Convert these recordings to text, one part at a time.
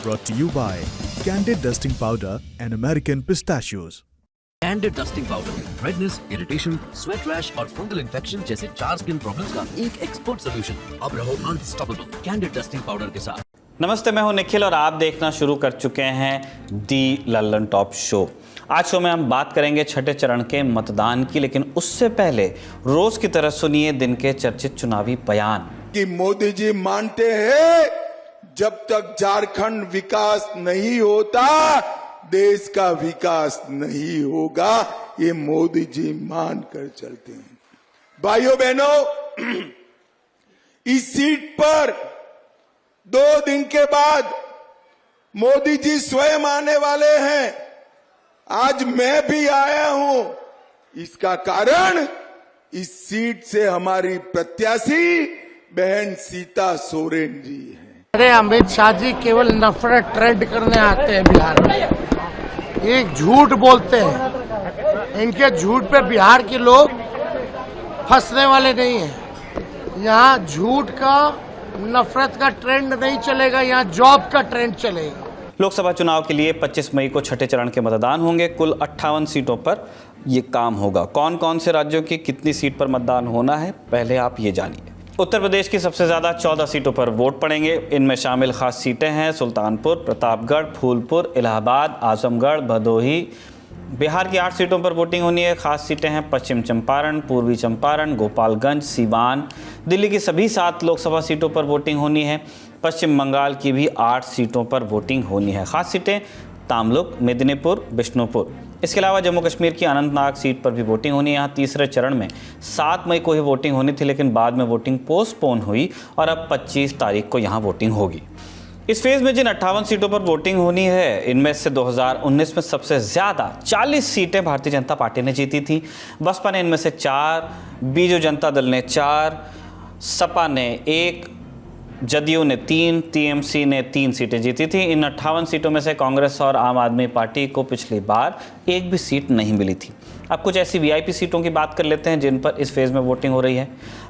brought to you by Candid Dusting Powder and American Pistachios. Candid dusting powder redness, irritation, sweat rash और fungal infection जैसे 4 skin problems का एक expert solution. अब रहो unstoppable candid dusting powder के साथ। नमस्ते, मैं हूं निखिल और आप देखना शुरू कर चुके हैं दी लल्लन टॉप शो। आज शो में हम बात करेंगे छठे चरण के मतदान की, लेकिन उससे पहले रोज की तरह सुनिए दिन के चर्चित चुनावी बयान। कि मोदी जी मानते हैं जब तक झारखंड विकास नहीं होता देश का विकास नहीं होगा, ये मोदी जी मान कर चलते हैं। भाइयों बहनों, इस सीट पर 2 दिन के बाद मोदी जी स्वयं आने वाले हैं। आज मैं भी आया हूं, इसका कारण इस सीट से हमारी प्रत्याशी बहन सीता सोरेन जी है। अरे अमित शाह जी केवल नफरत ट्रेंड करने आते हैं बिहार में, एक झूठ बोलते हैं। इनके झूठ पे बिहार के लोग फंसने वाले नहीं हैं। यहाँ झूठ का, नफरत का ट्रेंड नहीं चलेगा, यहाँ जॉब का ट्रेंड चलेगा। लोकसभा चुनाव के लिए 25 मई को छठे चरण के मतदान होंगे। कुल 58 सीटों पर ये काम होगा। कौन कौन से राज्यों की कितनी सीट पर मतदान होना है, पहले आप ये जानिए। उत्तर प्रदेश की सबसे ज़्यादा 14 सीटों पर वोट पड़ेंगे। इनमें शामिल खास सीटें हैं सुल्तानपुर, प्रतापगढ़, फूलपुर, इलाहाबाद, आजमगढ़, भदोही। बिहार की 8 सीटों पर वोटिंग होनी है। खास सीटें हैं पश्चिम चंपारण, पूर्वी चंपारण, गोपालगंज, सीवान। दिल्ली की सभी 7 लोकसभा सीटों पर वोटिंग होनी है। पश्चिम बंगाल की भी 8 सीटों पर वोटिंग होनी है। खास सीटें तामलुक, मेदिनीपुर, बिष्णुपुर। इसके अलावा जम्मू कश्मीर की अनंतनाग सीट पर भी वोटिंग होनी है। यहाँ तीसरे चरण में 7 मई को ही वोटिंग होनी थी, लेकिन बाद में वोटिंग पोस्टपोन हुई और अब 25 तारीख को यहाँ वोटिंग होगी। इस फेज में जिन 58 सीटों पर वोटिंग होनी है, इनमें से 2019 में सबसे ज़्यादा 40 सीटें भारतीय जनता पार्टी ने जीती थी। बसपा ने इनमें से 4, बीजू जनता दल ने 4, सपा ने 1, जदयू ने 3, टीएमसी ने 3 सीटें जीती थी। इन 58 सीटों में से कांग्रेस और आम आदमी पार्टी को पिछली बार एक भी सीट नहीं मिली थी। अब कुछ ऐसी वीआईपी सीटों की बात कर लेते हैं जिन पर इस फेज़ में वोटिंग हो रही है।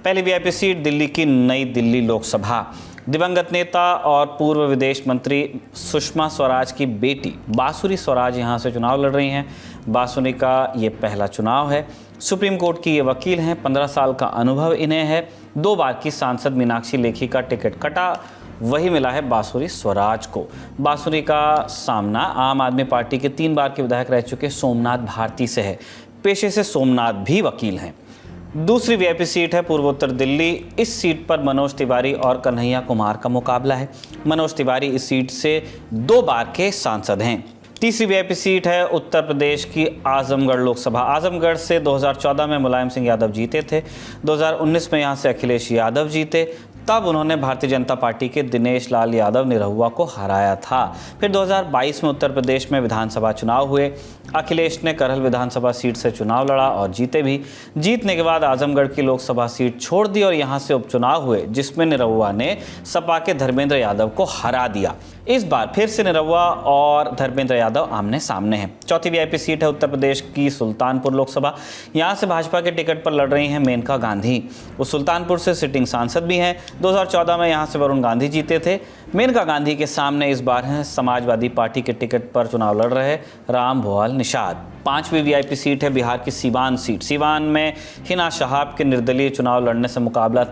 पहली वीआईपी सीट दिल्ली की नई दिल्ली लोकसभा। दिवंगत नेता और पूर्व विदेश मंत्री सुषमा स्वराज की बेटी बांसुरी स्वराज यहाँ से चुनाव लड़ रही हैं। बांसुरी का ये पहला चुनाव है। सुप्रीम कोर्ट की ये वकील हैं। 15 साल का अनुभव इन्हें है। 2 बार की सांसद मीनाक्षी लेखी का टिकट कटा, वही मिला है बांसुरी स्वराज को। बांसुरी का सामना आम आदमी पार्टी के 3 बार के विधायक रह चुके सोमनाथ भारती से है। पेशे से सोमनाथ भी वकील हैं। दूसरी वीआईपी सीट है पूर्वोत्तर दिल्ली। इस सीट पर मनोज तिवारी और कन्हैया कुमार का मुकाबला है। मनोज तिवारी इस सीट से 2 बार के सांसद हैं। तीसरी वीआईपी सीट है उत्तर प्रदेश की आजमगढ़ लोकसभा। आजमगढ़ से 2014 में मुलायम सिंह यादव जीते थे। 2019 में यहाँ से अखिलेश यादव जीते, तब उन्होंने भारतीय जनता पार्टी के दिनेश लाल यादव निरहुआ को हराया था। फिर 2022 में उत्तर प्रदेश में विधानसभा चुनाव हुए। अखिलेश ने करहल विधानसभा सीट से चुनाव लड़ा और जीते भी। जीतने के बाद आजमगढ़ की लोकसभा सीट छोड़ दी और यहाँ से उपचुनाव हुए, जिसमें निरहुआ ने सपा के धर्मेंद्र यादव को हरा दिया। इस बार फिर से निरहुआ और धर्मेंद्र यादव आमने सामने हैं। चौथी वीआईपी सीट है उत्तर प्रदेश की सुल्तानपुर लोकसभा। यहाँ से भाजपा के टिकट पर लड़ रही हैं मेनका गांधी। वो सुल्तानपुर से सिटिंग सांसद भी हैं। 2014 में यहाँ से वरुण गांधी जीते थे। मेनका गांधी के सामने इस बार हैं समाजवादी पार्टी के टिकट पर चुनाव लड़ रहे राम भुआल निषाद। 5वीं वीआईपी सीट है बिहार की सीवान सीट। सीवान में हिना शहाब के निर्दलीय चुनाव लड़ने से मुकाबला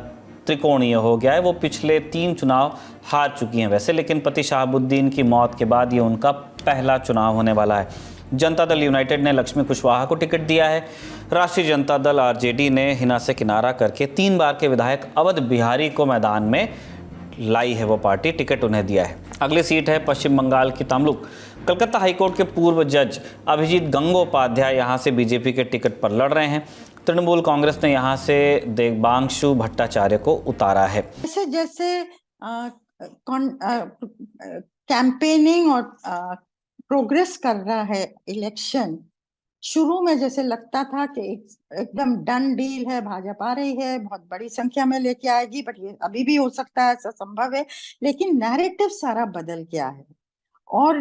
त्रिकोणीय हो गया है। वो पिछले 3 चुनाव हार चुकी हैं वैसे, लेकिन पति शहाबुद्दीन की मौत के बाद ये उनका पहला चुनाव होने वाला है। जनता दल यूनाइटेड ने लक्ष्मी कुशवाहा को टिकट दिया है। राष्ट्रीय जनता दल आरजेडी ने हिना से किनारा करके 3 बार के विधायक अवध बिहारी को मैदान में लाई है। वो पार्टी टिकट उन्हें दिया है। अगली सीट है पश्चिम बंगाल की तमलुक। कलकत्ता हाईकोर्ट के पूर्व जज अभिजीत गंगोपाध्याय यहाँ से बीजेपी के टिकट पर लड़ रहे हैं। तृणमूल कांग्रेस ने यहाँ से देवांशु भट्टाचार्य को उतारा है। जैसे जैसे कैंपेनिंग और प्रोग्रेस कर रहा है इलेक्शन, शुरू में जैसे लगता था कि एकदम डन डील है, भाजपा आ रही है, बहुत बड़ी संख्या में लेके आएगी, बट ये अभी भी हो सकता है, ऐसा संभव है। लेकिन नैरेटिव सारा बदल गया है। और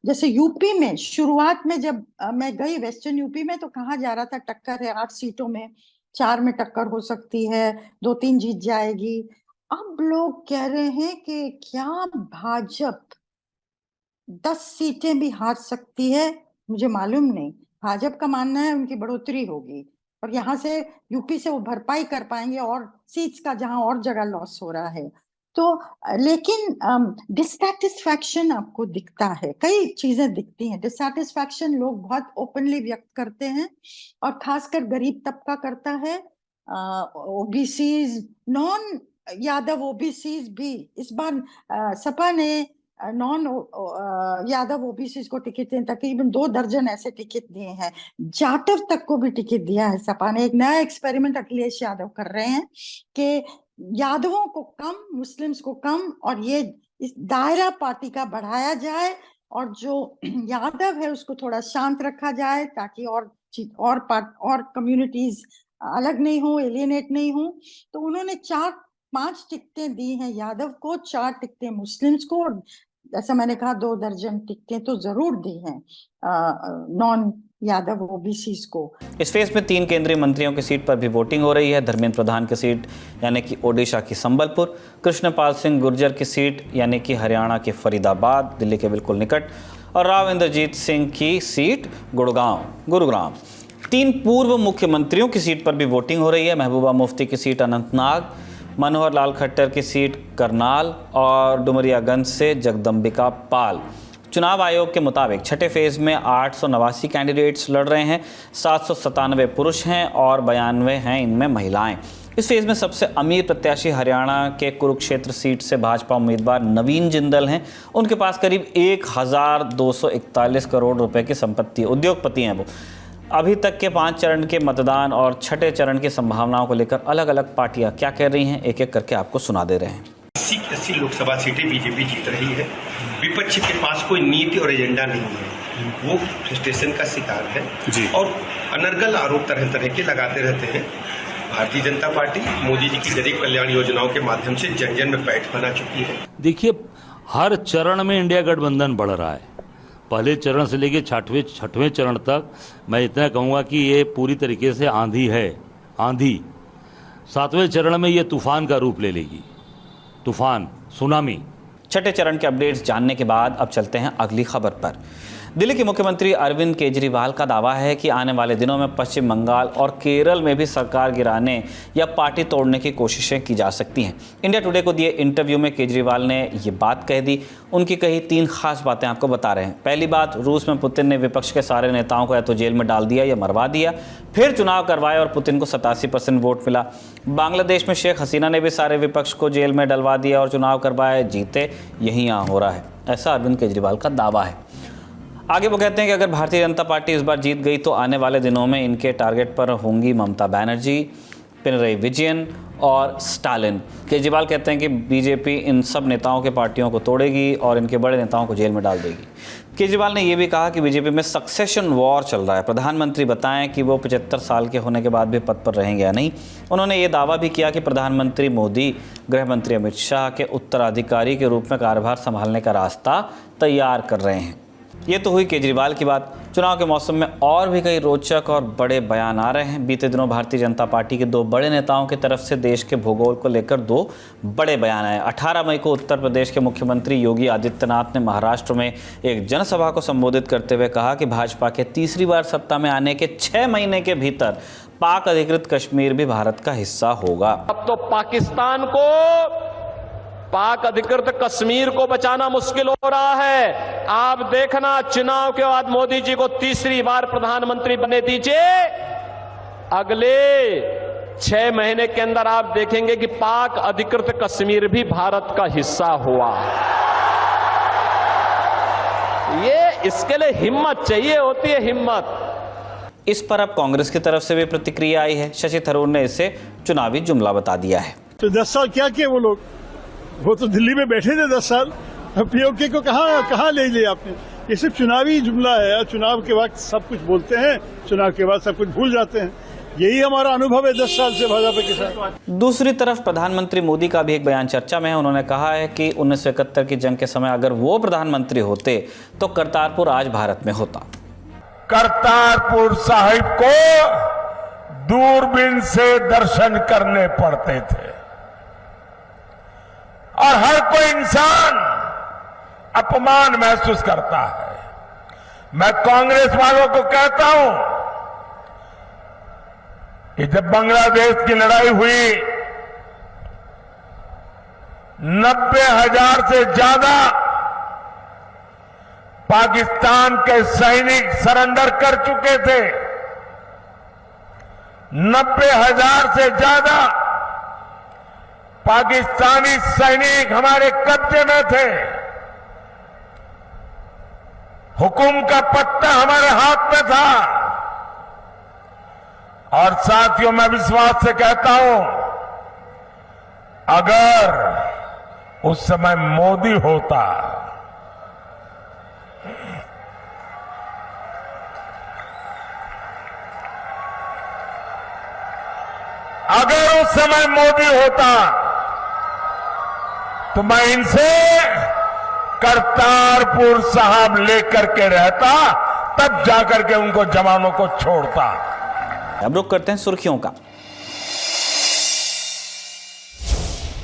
जैसे यूपी में शुरुआत में जब मैं गई वेस्टर्न यूपी में, तो कहा जा रहा था टक्कर है 8 सीटों में, 4 में टक्कर हो सकती है, 2-3 जीत जाएगी। अब लोग कह रहे हैं कि क्या भाजपा 10 सीटें भी हार सकती है, मुझे मालूम नहीं। भाजपा का मानना है उनकी बढ़ोतरी होगी और यहाँ से यूपी से वो भरपाई कर पाएंगे और सीट्स का जहां और जगह लॉस हो रहा है। तो लेकिन डिससैटिस्फैक्शन आपको दिखता है, कई चीजें दिखती हैं। डिससैटिस्फैक्शन लोग बहुत ओपनली व्यक्त करते हैं और खासकर गरीब तबका करता है। ओबीसीज, नॉन यादव ओबीसीज भी इस बार सपा ने नॉन यादव ओबीसी को टिकट दें, तकरीबन 2 दर्जन ऐसे टिकट दिए हैं। जाटव तक को भी टिकट दिया है सपा ने। एक नया एक्सपेरिमेंट अखिलेश यादव कर रहे हैं कि यादवों को कम, मुस्लिम्स को कम, और ये इस दायरा पार्टी का बढ़ाया जाए और जो यादव है उसको थोड़ा शांत रखा जाए ताकि और कम्युनिटीज अलग नहीं हो, एलियनेट नहीं हो। तो उन्होंने 4-5 टिकटें दी हैं यादव को, 4 टिकटें मुस्लिम्स को, और जैसा मैंने कहा 2 दर्जन टिकटें तो जरूर दी हैं नॉन यादव ओबीसीज को। इस फेज में 3 केंद्रीय मंत्रियों की सीट पर भी वोटिंग हो रही है। धर्मेंद्र प्रधान की सीट यानी कि ओडिशा की संबलपुर, कृष्णपाल सिंह गुर्जर की सीट यानी कि हरियाणा के फरीदाबाद, दिल्ली के बिल्कुल निकट, और राव इंद्रजीत सिंह की सीट गुरुग्राम। 3 पूर्व मुख्यमंत्रियों की सीट पर भी वोटिंग हो रही है। महबूबा मुफ्ती की सीट अनंतनाग, मनोहर लाल खट्टर की सीट करनाल और डुमरियागंज से जगदम्बिका पाल। चुनाव आयोग के मुताबिक छठे फेज में 889 कैंडिडेट्स लड़ रहे हैं। 797 पुरुष हैं और 92 हैं इनमें महिलाएं। इस फेज में सबसे अमीर प्रत्याशी हरियाणा के कुरुक्षेत्र सीट से भाजपा उम्मीदवार नवीन जिंदल हैं। उनके पास करीब 1241 करोड़ रुपए की संपत्ति, उद्योगपति हैं वो। अभी तक के 5 चरण के मतदान और छठे चरण की संभावनाओं को लेकर अलग अलग पार्टियां क्या कह रही हैं, एक एक करके आपको सुना दे रहे हैं। 80 लोकसभा सीटें बीजेपी जीत रही है। विपक्ष के पास कोई नीति और एजेंडा नहीं है, वो फ्रस्ट्रेशन का शिकार है जी। और अनर्गल आरोप तरह तरह के लगाते रहते हैं। भारतीय जनता पार्टी मोदी जी की गरीब कल्याण योजनाओं के माध्यम से जन जन में पैठ बना चुकी है। देखिए, हर चरण में इंडिया गठबंधन बढ़ रहा है। पहले चरण से लेकर छठवें चरण तक मैं इतना कहूँगा कि ये पूरी तरीके से आंधी है, आंधी। 7वें चरण में ये तूफान का रूप ले लेगी, तूफान, सुनामी। छठे चरण के अपडेट्स जानने के बाद अब चलते हैं अगली खबर पर। दिल्ली के मुख्यमंत्री अरविंद केजरीवाल का दावा है कि आने वाले दिनों में पश्चिम बंगाल और केरल में भी सरकार गिराने या पार्टी तोड़ने की कोशिशें की जा सकती हैं। इंडिया टुडे को दिए इंटरव्यू में केजरीवाल ने ये बात कह दी। उनकी कही 3 खास बातें आपको बता रहे हैं। पहली बात, रूस में पुतिन ने विपक्ष के सारे नेताओं को या तो जेल में डाल दिया या मरवा दिया, फिर चुनाव करवाए और पुतिन को 87% वोट मिला। बांग्लादेश में शेख हसीना ने भी सारे विपक्ष को जेल में डलवा दिया और चुनाव करवाए, जीते। यही यहाँ हो रहा है, ऐसा अरविंद केजरीवाल का दावा है। आगे वो कहते हैं कि अगर भारतीय जनता पार्टी इस बार जीत गई तो आने वाले दिनों में इनके टारगेट पर होंगी ममता बनर्जी, पिनरई विजयन और स्टालिन। केजरीवाल कहते हैं कि बीजेपी इन सब नेताओं के पार्टियों को तोड़ेगी और इनके बड़े नेताओं को जेल में डाल देगी। केजरीवाल ने यह भी कहा कि बीजेपी में सक्सेशन वॉर चल रहा है। प्रधानमंत्री बताएं कि वो 75 साल के होने के बाद भी पद पर रहेंगे या नहीं। उन्होंने ये दावा भी किया कि प्रधानमंत्री मोदी गृह मंत्री अमित शाह के उत्तराधिकारी के रूप में कार्यभार संभालने का रास्ता तैयार कर रहे हैं। ये तो हुई केजरीवाल की बात। चुनाव के मौसम में और भी कई रोचक और बड़े बयान आ रहे हैं। बीते दिनों भारतीय जनता पार्टी के 2 बड़े नेताओं की तरफ से देश के भूगोल को लेकर 2 बड़े बयान आए। 18 मई को उत्तर प्रदेश के मुख्यमंत्री योगी आदित्यनाथ ने महाराष्ट्र में एक जनसभा को संबोधित करते हुए कहा कि भाजपा के तीसरी बार सत्ता में आने के 6 महीने के भीतर पाक अधिकृत कश्मीर भी भारत का हिस्सा होगा। अब तो पाकिस्तान को पाक अधिकृत कश्मीर को बचाना मुश्किल हो रहा है। आप देखना, चुनाव के बाद मोदी जी को तीसरी बार प्रधानमंत्री बने दीजिए, अगले 6 महीने के अंदर आप देखेंगे कि पाक अधिकृत कश्मीर भी भारत का हिस्सा हुआ। ये इसके लिए हिम्मत चाहिए होती है, हिम्मत। इस पर अब कांग्रेस की तरफ से भी प्रतिक्रिया आई है। शशि थरूर ने इसे चुनावी जुमला बता दिया है। तो 10 साल क्या किए वो लोग? वो तो दिल्ली में बैठे थे 10 साल। पीओके को कहाँ ले लिया आपने? ये सिर्फ चुनावी जुमला है। चुनाव के वक्त सब कुछ बोलते हैं, चुनाव के बाद सब कुछ भूल जाते हैं। यही हमारा अनुभव है 10 साल से भाजपा के साथ। दूसरी तरफ प्रधानमंत्री मोदी का भी एक बयान चर्चा में है। उन्होंने कहा है कि 1971 की जंग के समय अगर वो प्रधानमंत्री होते तो करतारपुर आज भारत में होता। करतारपुर साहिब को दूरबीन से दर्शन करने पड़ते थे और हर कोई इंसान अपमान महसूस करता है। मैं कांग्रेस वालों को कहता हूं कि जब बांग्लादेश की लड़ाई हुई 90,000 से ज्यादा पाकिस्तान के सैनिक सरेंडर कर चुके थे। 90,000 से ज्यादा पाकिस्तानी सैनिक हमारे कब्जे में थे। हुकुम का पत्ता हमारे हाथ में था। और साथियों, मैं विश्वास से कहता हूं, अगर उस समय मोदी होता, अगर उस समय मोदी होता तो मैं इनसे करतारपुर साहब लेकर के रहता, तब जाकर के उनको जवानों को छोड़ता। अब रुक करते हैं सुर्खियों का।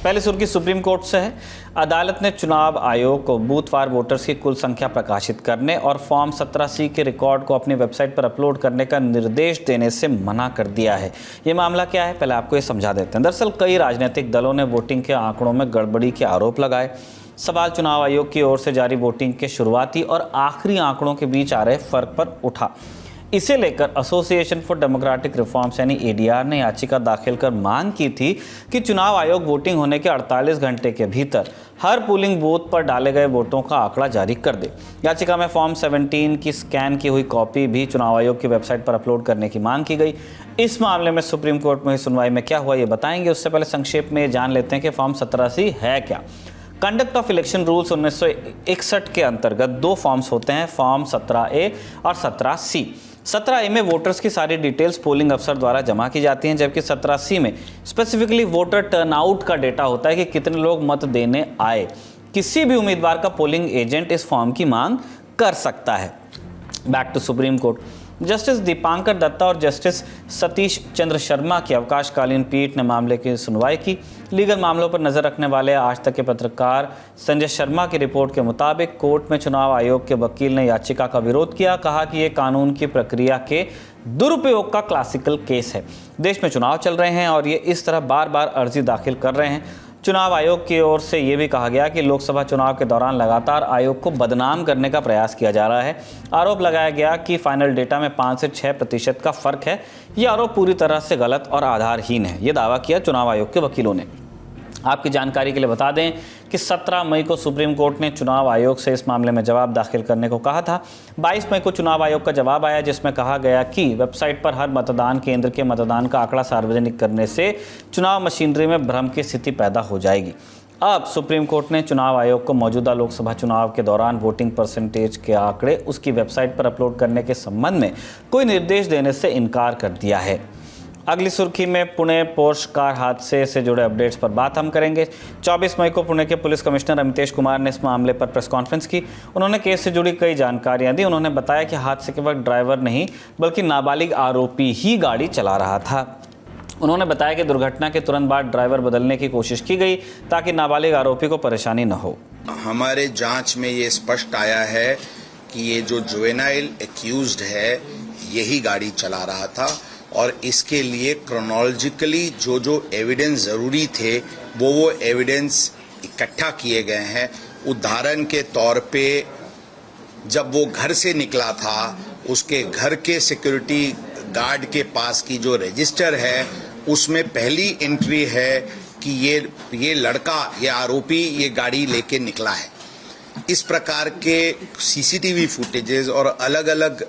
पहले सुर्खी सुप्रीम कोर्ट से है। अदालत ने चुनाव आयोग को बूथवार वोटर्स की कुल संख्या प्रकाशित करने और फॉर्म 17C के रिकॉर्ड को अपनी वेबसाइट पर अपलोड करने का निर्देश देने से मना कर दिया है। ये मामला क्या है, पहले आपको ये समझा देते हैं। दरअसल कई राजनीतिक दलों ने वोटिंग के आंकड़ों में गड़बड़ी के आरोप लगाए। सवाल चुनाव आयोग की ओर से जारी वोटिंग के शुरुआती और आखिरी आंकड़ों के बीच आ रहे फर्क पर उठा। इसे लेकर एसोसिएशन फॉर डेमोक्रेटिक रिफॉर्म्स यानी एडीआर ने याचिका दाखिल कर मांग की थी कि चुनाव आयोग वोटिंग होने के 48 घंटे के भीतर हर पोलिंग बूथ पर डाले गए वोटों का आंकड़ा जारी कर दे। याचिका में फॉर्म 17 की स्कैन की हुई कॉपी भी चुनाव आयोग की वेबसाइट पर अपलोड करने की मांग की गई। इस मामले में सुप्रीम कोर्ट में सुनवाई में क्या हुआ ये बताएंगे। उससे पहले संक्षेप में जान लेते हैं कि फॉर्म 17C है क्या। कंडक्ट ऑफ इलेक्शन रूल्स 1961 के अंतर्गत दो फॉर्म्स होते हैं, फॉर्म 17A और 17C। 17A में वोटर्स की सारी डिटेल्स पोलिंग अफसर द्वारा जमा की जाती हैं, जबकि 17C में स्पेसिफिकली वोटर टर्नआउट का डेटा होता है कि कितने लोग मत देने आए। किसी भी उम्मीदवार का पोलिंग एजेंट इस फॉर्म की मांग कर सकता है। Back to Supreme Court. Justice Dipankar Datta और जस्टिस सतीश चंद्र शर्मा की अवकाशकालीन पीठ ने मामले की सुनवाई की। लीगल मामलों पर नजर रखने वाले आज तक के पत्रकार संजय शर्मा की रिपोर्ट के मुताबिक कोर्ट में चुनाव आयोग के वकील ने याचिका का विरोध किया। कहा कि ये कानून की प्रक्रिया के दुरुपयोग का क्लासिकल केस है। देश में चुनाव चल रहे हैं और ये इस तरह बार बार अर्जी दाखिल कर रहे हैं। चुनाव आयोग की ओर से ये भी कहा गया कि लोकसभा चुनाव के दौरान लगातार आयोग को बदनाम करने का प्रयास किया जा रहा है। आरोप लगाया गया कि फाइनल डेटा में 5 से 6% का फर्क है। ये आरोप पूरी तरह से गलत और आधारहीन है, ये दावा किया चुनाव आयोग के वकीलों ने। आपकी जानकारी के लिए बता दें कि 17 मई को सुप्रीम कोर्ट ने चुनाव आयोग से इस मामले में जवाब दाखिल करने को कहा था। 22 मई को चुनाव आयोग का जवाब आया, जिसमें कहा गया कि वेबसाइट पर हर मतदान केंद्र के मतदान का आंकड़ा सार्वजनिक करने से चुनाव मशीनरी में भ्रम की स्थिति पैदा हो जाएगी। अब सुप्रीम कोर्ट ने चुनाव आयोग को मौजूदा लोकसभा चुनाव के दौरान वोटिंग परसेंटेज के आंकड़े उसकी वेबसाइट पर अपलोड करने के संबंध में कोई निर्देश देने से इनकार कर दिया है। अगली सुर्खी में पुणे पोर्श कार हादसे से जुड़े अपडेट्स पर बात हम करेंगे। 24 मई को पुणे के पुलिस कमिश्नर अमितेश कुमार ने इस मामले पर प्रेस कॉन्फ्रेंस की। उन्होंने केस से जुड़ी कई जानकारियां दी। उन्होंने बताया कि हादसे के वक्त ड्राइवर नहीं बल्कि नाबालिग आरोपी ही गाड़ी चला रहा था। उन्होंने बताया कि दुर्घटना के तुरंत बाद ड्राइवर बदलने की कोशिश की गई ताकि नाबालिग आरोपी को परेशानी न हो। हमारे जांच में ये स्पष्ट आया है कि ये जो जुवेनाइल एक्यूज्ड है यही गाड़ी चला रहा था और इसके लिए क्रोनोलॉजिकली जो एविडेंस जरूरी थे वो एविडेंस इकट्ठा किए गए हैं। उदाहरण के तौर पे जब वो घर से निकला था उसके घर के सिक्योरिटी गार्ड के पास की जो रजिस्टर है उसमें पहली एंट्री है कि ये लड़का, ये आरोपी ये गाड़ी लेके निकला है। इस प्रकार के सीसीटीवी फुटेजेस और अलग अलग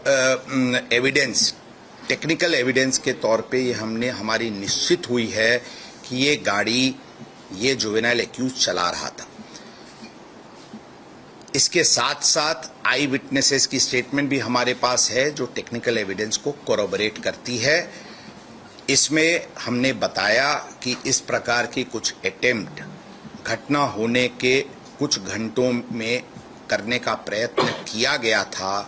एविडेंस, टेक्निकल एविडेंस के तौर पे ये हमारी निश्चित हुई है कि ये गाड़ी ये जुवेनाइल एक्यूज चला रहा था। इसके साथ साथ आई विटनेसेस की स्टेटमेंट भी हमारे पास है जो टेक्निकल एविडेंस को कोरोबोरेट करती है। इसमें हमने बताया कि इस प्रकार की कुछ अटेम्प्ट घटना होने के कुछ घंटों में करने का प्रयत्न किया गया था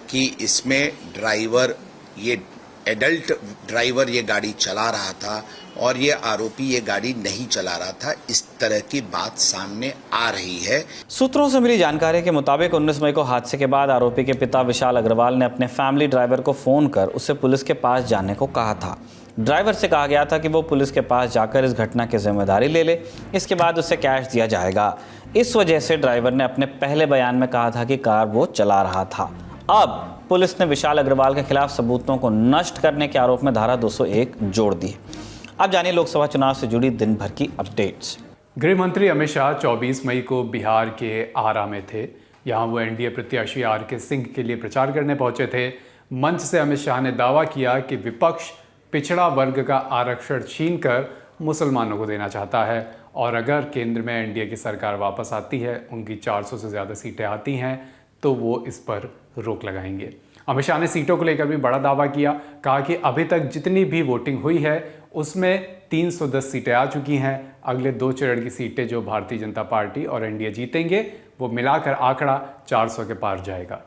कि इसमें ड्राइवर ये एडल्ट ड्राइवर ये गाड़ी चला रहा था और ये आरोपी ये गाड़ी नहीं चला रहा था, इस तरह की बात सामने आ रही है। सूत्रों से मिली जानकारी के मुताबिक 19 मई को हादसे के बाद आरोपी के पिता विशाल अग्रवाल ने अपने फैमिली ड्राइवर को फ़ोन कर उसे पुलिस के पास जाने को कहा था। ड्राइवर से कहा गया था कि वो पुलिस के पास जाकर इस घटना की जिम्मेदारी ले ले, इसके बाद उसे कैश दिया जाएगा। इस वजह से ड्राइवर ने अपने पहले बयान में कहा था कि कार वो चला रहा था। अब पुलिस ने विशाल अग्रवाल के खिलाफ सबूतों को नष्ट करने के आरोप में धारा 201 जोड़ दी है। अब जानिए लोकसभा चुनाव से जुड़ी दिन भर की अपडेट्स। गृह मंत्री अमित शाह 24 मई को बिहार के आरा में थे। यहाँ वो एनडीए प्रत्याशी आर.के. सिंह के लिए प्रचार करने पहुंचे थे। मंच से अमित शाह ने दावा किया कि विपक्ष पिछड़ा वर्ग का आरक्षण छीनकर मुसलमानों को देना चाहता है और अगर केंद्र में एनडीए की सरकार वापस आती है, उनकी 400 से ज़्यादा सीटें आती हैं, तो वो इस पर रोक लगाएंगे। अमित शाह ने सीटों को लेकर भी बड़ा दावा किया। कहा कि अभी तक जितनी भी वोटिंग हुई है उसमें 310 सीटें आ चुकी हैं। अगले 2 चरण की सीटें जो भारतीय जनता पार्टी और एनडीए जीतेंगे वो मिलाकर आंकड़ा 400 के पार जाएगा।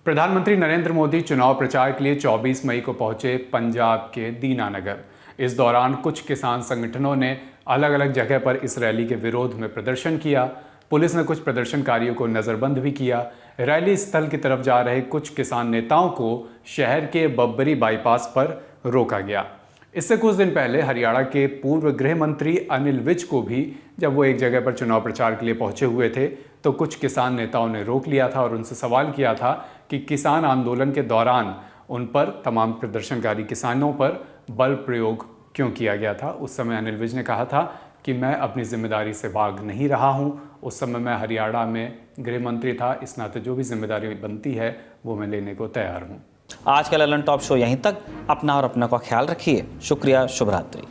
प्रधानमंत्री नरेंद्र मोदी चुनाव प्रचार के लिए 24 मई को पहुंचे पंजाब के दीनानगर। इस दौरान कुछ किसान संगठनों ने अलग अलग जगह पर इस रैली के विरोध में प्रदर्शन किया। पुलिस ने कुछ प्रदर्शनकारियों को नज़रबंद भी किया। रैली स्थल की तरफ जा रहे कुछ किसान नेताओं को शहर के बब्बरी बाईपास पर रोका गया। इससे कुछ दिन पहले हरियाणा के पूर्व गृह मंत्री अनिल विज को भी जब वो एक जगह पर चुनाव प्रचार के लिए पहुंचे हुए थे तो कुछ किसान नेताओं ने रोक लिया था और उनसे सवाल किया था कि किसान आंदोलन के दौरान उन पर, तमाम प्रदर्शनकारी किसानों पर बल प्रयोग क्यों किया गया था। उस समय अनिल विज ने कहा था कि मैं अपनी जिम्मेदारी से भाग नहीं रहा हूं। उस समय मैं हरियाणा में गृह मंत्री था, इस नाते जो भी जिम्मेदारी बनती है वो मैं लेने को तैयार हूं। आज का ललन टॉप शो यहीं तक। अपना और अपना का ख्याल रखिए। शुक्रिया। शुभ रात्रि।